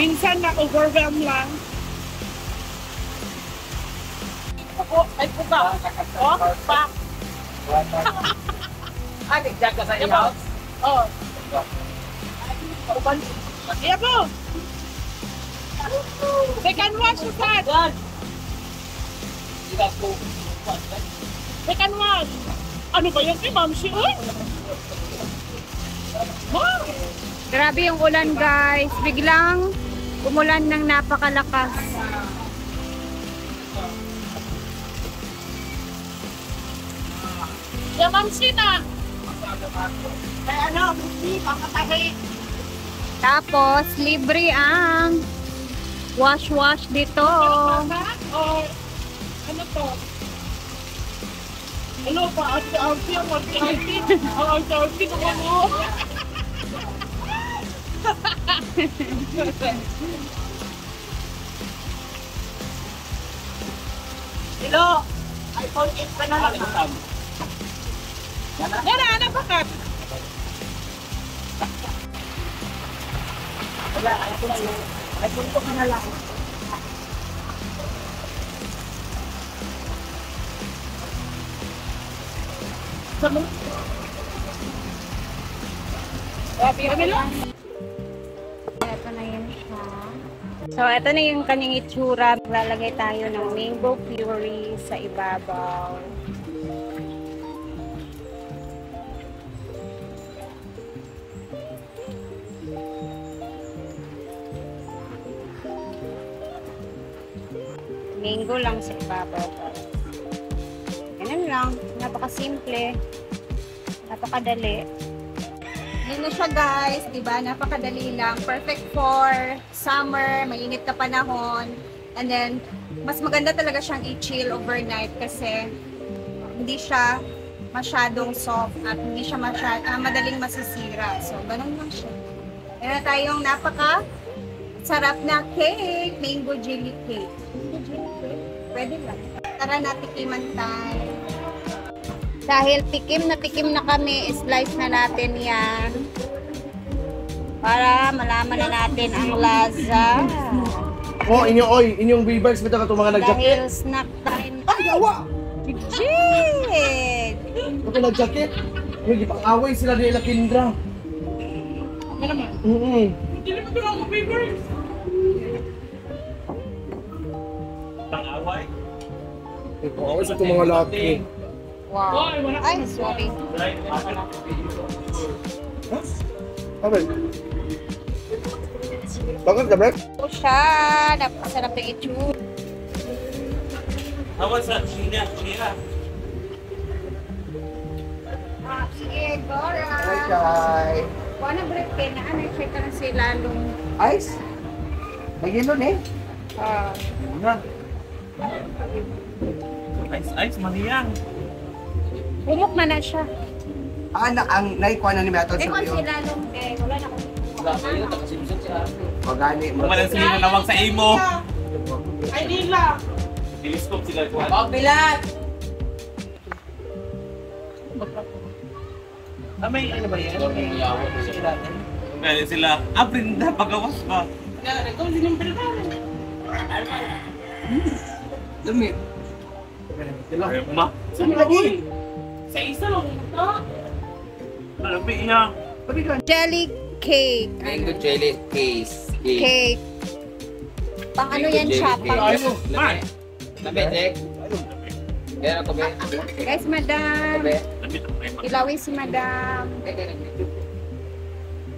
Minsan na-overwhelm lang. Oh, ay puka. Oh, pa. Ah, nagdag ka sa iyo? Oh. Iya po. Second wash, Ustad. Second wash. Ano ba yan kay Ma'am Si? Wow. Grabe yung ulan guys. Biglang umulan ng napakalakas. Ya Ma'am Si na. Kaya ano, hindi makatahi. Tapos, libre ang wash-wash dito. O, ano to? Ano pa? Ate-ate ang ate-ate. Ang ate-ate ko mo. Hello? iPhone 8 pa na lang. Yan na, anak bakat. Wala, iPhone ko ka na lang. Ito na yun siya. So, ito na yung kanyang itsura. Lalagay tayo ng mango puree sa ibabaw. Mango lang sa ibabaw. Ganun lang. Napaka-simple. Napakadali. Yan na siya guys. Diba? Napakadali lang. Perfect for summer. Mainit na panahon. And then, mas maganda talaga siyang i-chill overnight kasi hindi siya masyadong soft at hindi siya madaling masisira. So, ganun lang siya. Meron na tayong napaka-sarap na cake. Mango jelly cake. Pwede lang. Tara na, tikiman tayo. Dahil tikim na kami, slice na natin yan. Para malaman na natin ang lasa. Oh, inyong B-Bags, bitaw ka itong mga nag-jacket. Dahil snack time. Ay, awa! Jade! Ito nag-jacket. Yung ipang-away sila nila Kindra. Ano naman? Hindi naman ito lang mag-papers. Pang-away? Ipang-away sa itong mga laki. Wow. Ay, sorry. Amen. Bakit ka, Brett? Ito siya. Napasarap ng itsura. Awan sa China. Sige, Gora. Hi, Chay. Kuha na break kayo na. Check ka na si Lalong. Ice? May yelo eh. Ice, maniyang. Humok na siya. Ang naikuha na ni Metal Eh, sa kung iyo. si Lalong, wala na akong Pagani mo. Kumalang sila nawag sa imo. Ay, di lang. Telescope sila kuha. Pagbilat! May ano ba yan? May sila. Brinda, pagawas ba? Ikaw din yung pinagalan. Dumi. Ma? Saan lagi? Sa isa lang. Ano ba iya? jelly cake. Mango jelly case. Cake. Pang ano yan siya? Pang Man! Labi, Jack. Kaya ako, be. Guys, madam. Be. Ilawin si madam.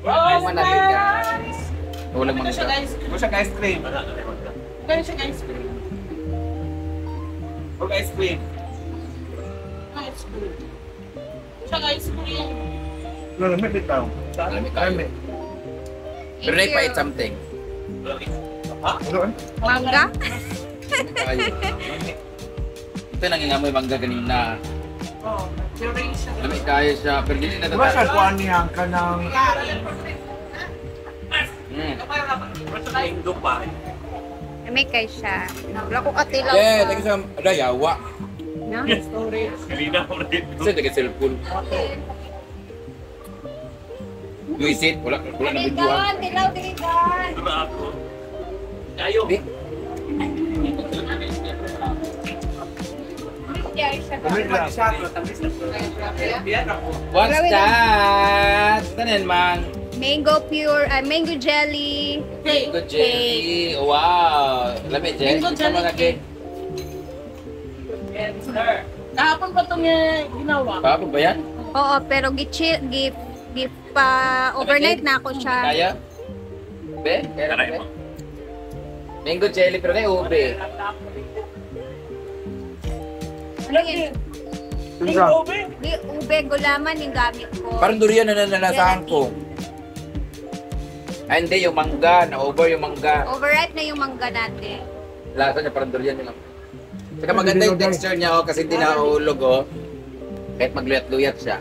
Wow, manali, guys. Walang Ito siya mga guys. Gusto siya ice cream. Ito siya guys. Huwag ice cream. Ice cream. Siya ice cream. Lalamig bitaw. Lamig kayo. Pero na-fight something. Ha? Mangga. Kayo. Ito nangingamoy mangga kanina. Oh, duration. Lamig kayo siya. Pero hindi na Diba siya tatalo. kuhaan niya ka ng... Basta na indok pa. May kay siya. Wala ko katilaw. Yeah, lagi sa dayawa. No? Kanina ko rin. Kasi taga-cellphone. Visit, wala na videoan. Tilaw, diligan. Ito na ako. Tayo. What's that? Tanan mang. Mango pure, mango jelly. Mango jelly. Wow. Lamig jelly. Mango jelly Mga cake. Kahapon pa itong ginawa. Papo ba yan? Oo, pero pa overnight na ako siya. Kaya? Be? Kaya Taray be? mo. Mango jelly pero na ube. Ano yun? Di, ube, gulaman yung gamit ko. Parang durian na nananasahan ko. Ay, hindi. Yung mangga. Na-over yung mangga. Overripe na yung mangga natin. Lasa niya parang durian yun. Saka maganda yung texture niya oh, kasi hindi nahulog oh. Kahit magluyat-luyat siya.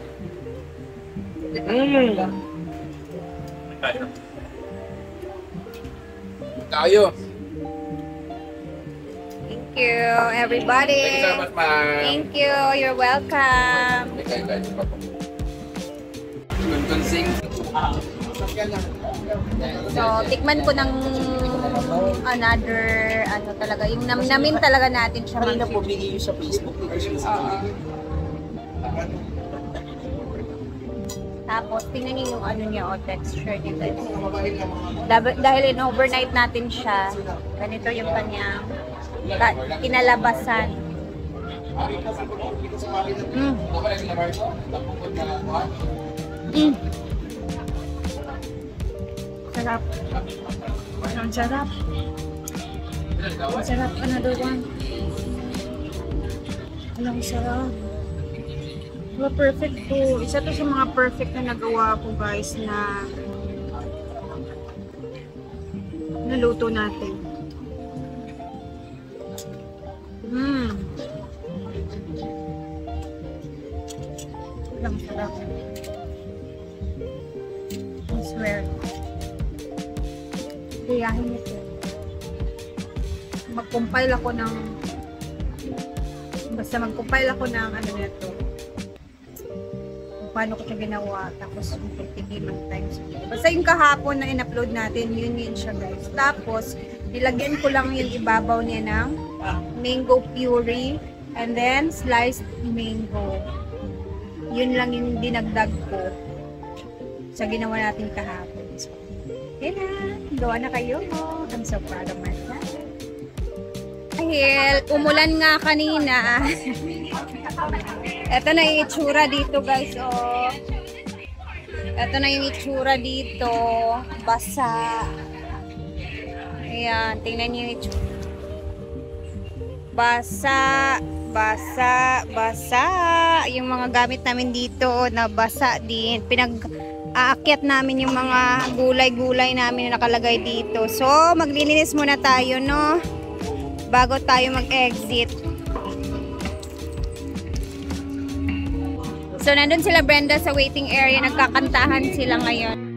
Kayo. Thank you, everybody. Thank you so much, ma'am. Thank you. You're welcome. Thank you guys. Kunsing. So, tikman ko ng another, ano talaga, yung namin talaga natin siya. Kanina po, bigay yung sa Facebook. Tapos, tingnan niyo yung ano niya, o texture niya. Guys. Dahil in overnight natin siya, ganito yung kanyang kinalabasan. Mm. Mm. Sarap. Ang sarap. Ang sarap. Another one. Alam, sarap. Diba, perfect po. Isa to sa mga perfect na nagawa ko guys na naluto natin. Alam, sarap. I swear. Gayahin ito. Mag-compile ako ng ano nito. Kung paano ko ito ginawa. Tapos tigiman times. Basta yung kahapon na in-upload natin, yun siya guys. Tapos, nilagyan ko lang yung ibabaw niya ng mango puree and then sliced mango. Yun lang yung dinagdag ko sa ginawa natin kahapon. So, yun na. Gawa na kayo. I'm so proud of myself. Dahil umulan nga kanina. Ito na yung itsura dito guys. Oh. Ito na yung itsura dito. Basa. Ayan. Tingnan niyo yung itsura. Basa. Basa. Basa. Yung mga gamit namin dito na basa din. Aakyat namin yung mga gulay-gulay namin na nakalagay dito. So, maglilinis muna tayo, no? Bago tayo mag-exit. So, nandun sila Brenda sa waiting area. Nagkakantahan sila ngayon.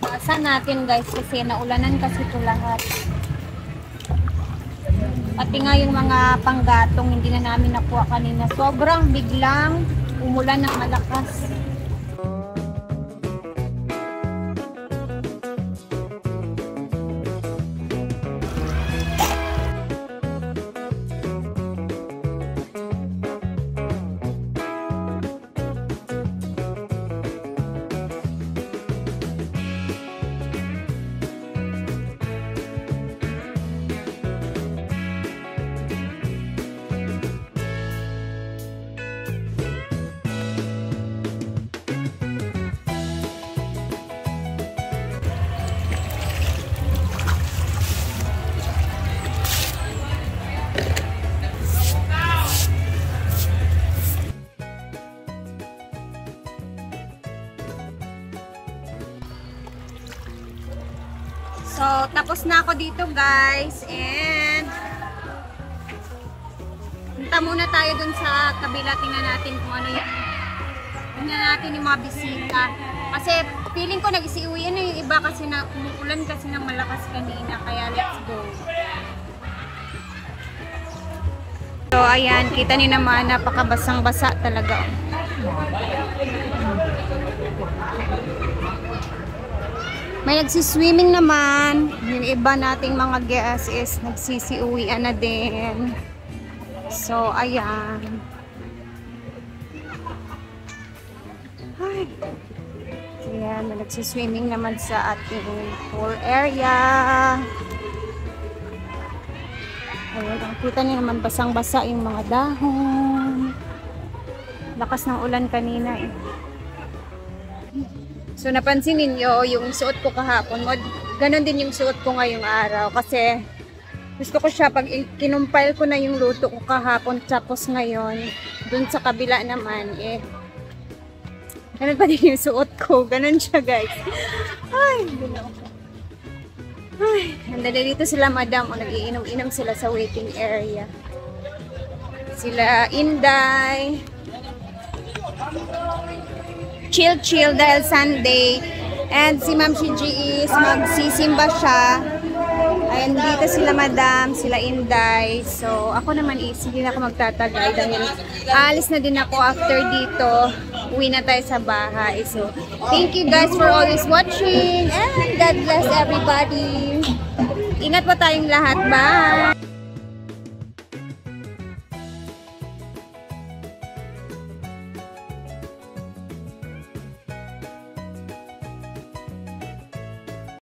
Basa natin guys kasi naulanan kasi ito lahat. Pati nga yung mga panggatong hindi na namin nakuha kanina. Sobrang biglang umulan ng malakas. So, tapos na ako dito guys. And punta muna tayo dun sa kabila. Tingnan natin kung ano yung mga bisita. Kasi feeling ko nag-isiuwi na yung iba kasi na umuulan kasi ng malakas kanina. Kaya let's go. So, ayan. Kita niyo naman, napakabasang-basa talaga. May nagsiswimming naman. Yung iba nating mga guests is nagsisiuwian na din. So, ayan. Ay. Ayan, may nagsiswimming naman sa ating pool area. Ayan, kita niyo naman basang-basa yung mga dahon. Lakas ng ulan kanina eh. So, napansin ninyo, yung suot ko kahapon, ganon din yung suot ko ngayong araw. Kasi, gusto ko siya, pag kinumpile ko na yung luto ko kahapon, tapos ngayon, dun sa kabila naman, eh, ganon pa din yung suot ko. Ganon siya, guys. Ay, ay, nandali dito sila, madam, o nag-iinom-inom sila sa waiting area. Sila, Inday. Chill dahil Sunday. And si Ma'am Shiji is magsisimba siya. Ayan, dito sila madam, sila Inday. So, ako naman is, hindi na ako magtatagay. Dahil alis na din ako after dito. Uwi na tayo sa bahay. So, thank you guys for always watching. And God bless everybody. Ingat po tayong lahat. Bye!